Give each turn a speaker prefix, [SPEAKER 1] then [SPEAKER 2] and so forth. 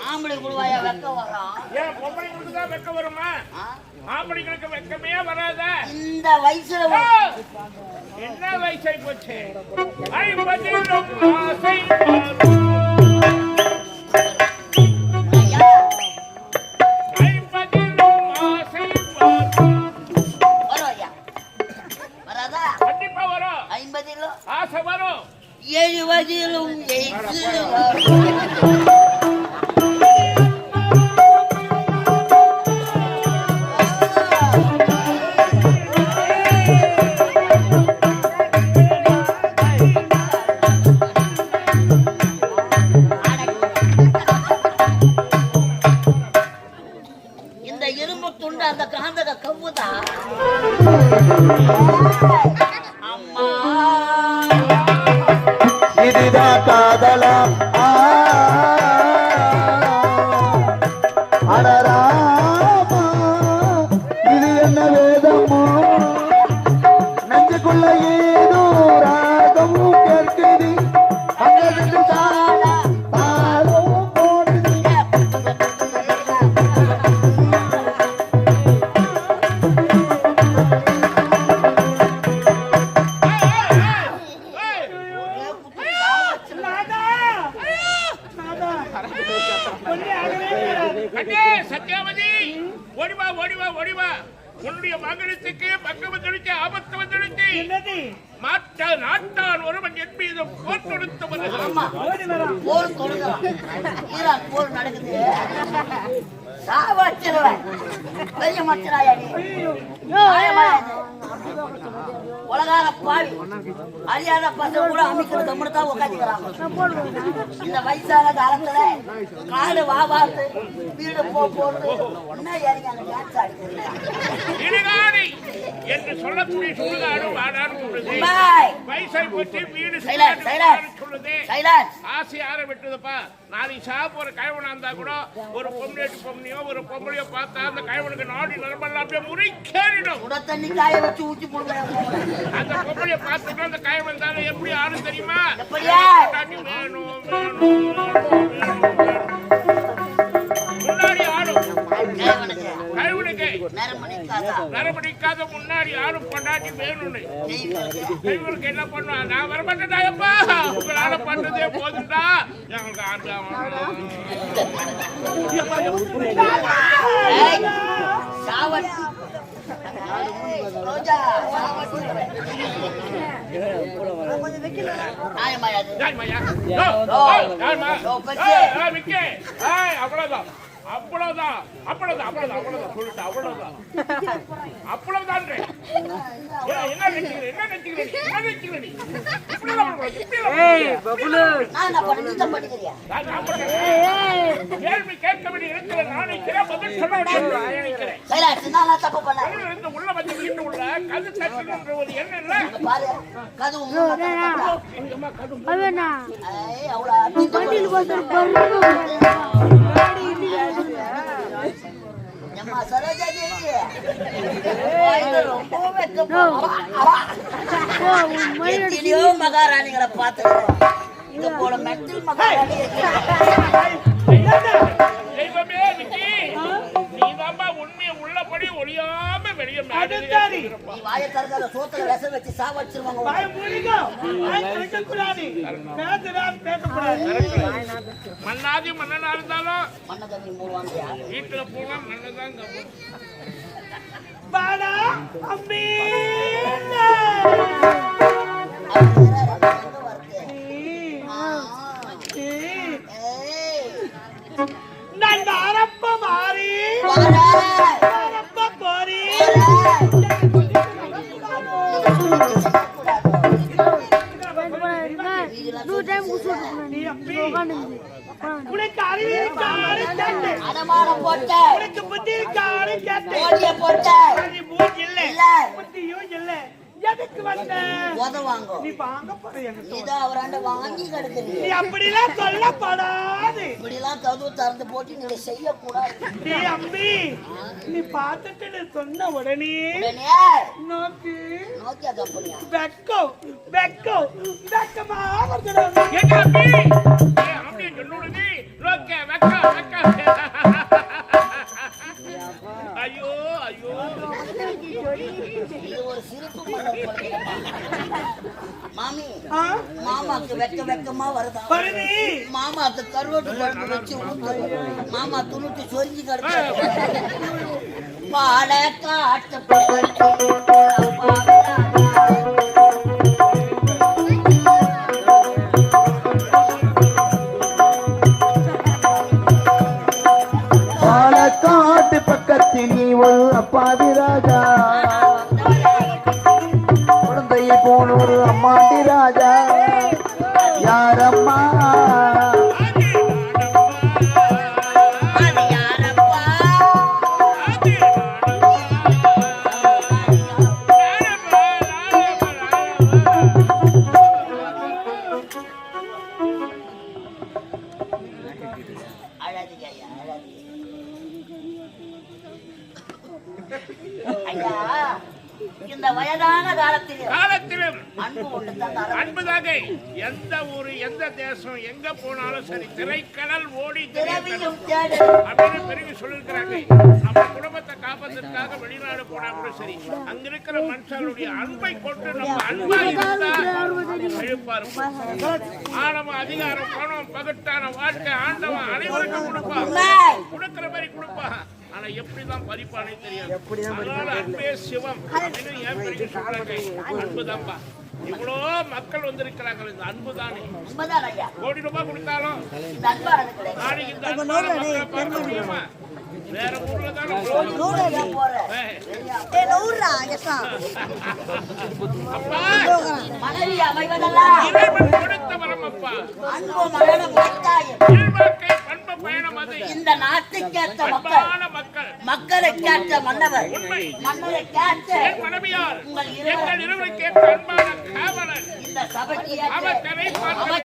[SPEAKER 1] ஆம்பளை குழுவாயா வெக்க வரும்?
[SPEAKER 2] ஏன் பொம்பளைங்களுக்கு தான் வெக்க வருமா? ஆம்பளைங்களுக்கு வெக்கமே வராத.
[SPEAKER 1] இந்த வயசுல
[SPEAKER 2] என்ன வயசாய் போச்சு? 50 ஆசை வரும். ஆசை வரும்.
[SPEAKER 1] 70லும் இந்த இரும்பு துண்டு அந்த காந்தக கவ்வுதா அம்மா
[SPEAKER 3] இதுதான் காதலாம் அடராமா இது என்ன வேதமோ நெஞ்சுக்குள்ள ஏதோ ராகமும் கேட்குது அங்கிருந்து தாளம் போடுது
[SPEAKER 2] சத்யாவதி ஓடிவா ஓடிவா ஓடிவா. உன்னுடைய மகனத்துக்கு பக்கம் வந்துடுச்சு, ஆபத்து வந்துடுச்சு. நாட்டான் ஒருவன் என் மீது போர் தொடுத்தவன்.
[SPEAKER 1] போர் தொடுகிறான். ஈரான் போர் நடக்குது. சாவச்சிருவேன். பெரிய மச்சராயா நீ. உலகார பாவி அறியாத பசங்க கூட அமைக்கிறது தான் உட்காந்துக்கிறாங்க. இந்த வயசான காலத்துல காடு வாவாத்து வீடு போறது என்ன ஏறிங்க டான்ஸ் ஆடுறது
[SPEAKER 2] என்று சொல்லக்கூடிய சுடுகாடு வாடான்னு சொல்லுது. வயசாய் போச்சு வீடு சொல்லுது. ஆசை யார விட்டுதுப்பா. நாளைக்கு சாப்பு ஒரு கயவனா இருந்தா கூட ஒரு பொம்மையோ ஒரு பொம்பளையோ பார்த்தா அந்த கயவனுக்கு நாடி நரம்பெல்லாம் அப்படியே முறிக்கேறிடும்.
[SPEAKER 1] உட தண்ணி காய வச்சு ஊற்றி போடுவேன்.
[SPEAKER 2] அந்த பொம்பளைய பார்த்துட்டு அந்த கயவன் இருந்தாலும் எப்படி ஆளு தெரியுமா? வேணும் முன்னாடி ஆடும் கயவனுக்கு நரம்படிக்காத முன்னாடி ஆடும் பொண்டாட்டி வேணும்னு கயவனுக்கு என்ன பண்ணுவா? நான் வரமாட்டேன்டா எப்பா, உங்களால பண்ணதே போதுண்டா எங்களுக்கு அவ்வளவுதான் அவ்வளவுதான் அவ்வளவுதான் அவ்வளவுதான் அவ்வளவுதான் சொல்லிட்டு அவ்வளவுதான் அவ்வளவுதான். என்ன நினைக்கிறேன் என்ன நினைக்கிறேன் என்ன நினைக்கிறேன் கேள்வி கேட்கபடி இருக்கிற நாளைக்கிறேன் பதில் சொல்ல உள்ள வந்து வீட்டு உள்ள கது தட்டுவது என்ன இல்ல
[SPEAKER 1] மகாராணிகளை பார்த்து இது போல மெட்டல் மகாராணி
[SPEAKER 2] உண்மையை உள்ளபடி ஒளியாம வெளியே
[SPEAKER 1] வாயை தரக்காத சோத்துல விஷம் வச்சு சாவச்சிருவாங்க.
[SPEAKER 2] மண்ணாதி மன்னனா இருந்தாலும்
[SPEAKER 1] மன்னதண்ணி மூடுவாங்க.
[SPEAKER 2] வீட்டுல போனா மன்னதான்
[SPEAKER 1] உனக்கு அறிவு அடமானம் போட்ட உனக்கு புத்தி போட்ட மூஞ்சி இல்ல புத்தியும் இல்ல
[SPEAKER 4] எதுக்கு வந்த?
[SPEAKER 1] உதவாங்க.
[SPEAKER 4] நீ வாங்க போற என்கிட்ட.
[SPEAKER 1] இதோ அவராண்ட வாங்கி கிடக்குறீங்க.
[SPEAKER 4] நீ அப்படிலாம் சொல்லப்படாது.
[SPEAKER 1] இப்படிலாம் கதவு திறந்து போட்டு நீங்க செய்யக்கூடாது.
[SPEAKER 4] நீ அம்பி, நீ பார்த்துட்டு நீ சொன்ன உடனே நோக்கி
[SPEAKER 1] நோக்கியா கம்பெனியா
[SPEAKER 4] வெக்கமா வரணும்.
[SPEAKER 2] எங்க அம்பி? அப்படியே சொல்லுடி. லோக்க வெக்க வெக்க. ஐயோ ஐயோ.
[SPEAKER 1] இது ஒரு சிரிப்பு மாமி. மாமாக்கு வெக்கமா வருதா? மாமாக்கு கருவாட்டு குழம்பு வச்சு ஊத்து. மாமா துணுட்டு சொரிஞ்சு கிடக்கு. பாட காட்டு
[SPEAKER 3] பாலக்காட்டு பக்கத்தில் நீ ஒரு அப்பாவி ராஜா, குழந்தையை போன ஒரு அம்மாண்டி ராஜா. யாரம்மா
[SPEAKER 1] இந்த வயதான காலத்திலும்
[SPEAKER 2] அன்புதாக எந்த ஊரு எந்த தேசம் எங்க போனாலும் சரி திரைக்கடல் ஓடி அப்படின்னு பெருகி சொல்லிருக்கிறாங்க. நம்ம குடும்பத்தை காப்பதற்காக வெளிநாடு போனா கூட சரி, அங்க இருக்கிற மனுஷனுடைய அன்பை கொண்டு நம்ம அன்பா இருந்தா எழுப்பாரு. ஆணவம் அதிகாரம் பணம் பகட்டான வாழ்க்கை ஆண்டவன் அனைவருக்கும் கொடுப்பான், கொடுக்கிற மாதிரி கொடுப்பான். ஆனா எப்படிதான் பறிப்பானே தெரியாது. அதனால அன்பே சிவம் அப்படின்னு ஏன் பெரிய சொல்றாங்க? அன்புதான்பா. இவ்வளோ மக்கள் வந்திருக்கிறாங்க, இந்த அன்பு தானே. கோடி ரூபாய் கொடுத்தாலும் நாளைக்கு இந்த அன்பான மக்களை பார்க்க முடியுமா? வேற ஊர்ல தானே அப்பா
[SPEAKER 1] மனைவி அமைவதெல்லாம்
[SPEAKER 2] இறைவன் கொடுத்த வரம் அப்பா.
[SPEAKER 1] அன்பு மரணம்
[SPEAKER 2] இல்வாழ்க்கை பண்பு பயணம் அது.
[SPEAKER 1] இந்த நாட்டுக்கேற்ற
[SPEAKER 2] அன்பான மக்கள்
[SPEAKER 1] மக்களுக்கேற்ற மன்னவர் மன்னருக்கேற்ற
[SPEAKER 2] மனைவியார்
[SPEAKER 1] உங்கள்
[SPEAKER 2] எங்கள் இருவருக்கேற்ற அன்பான காவலர்
[SPEAKER 1] இந்த சபைக்கு
[SPEAKER 2] அவர் கரை பார்க்க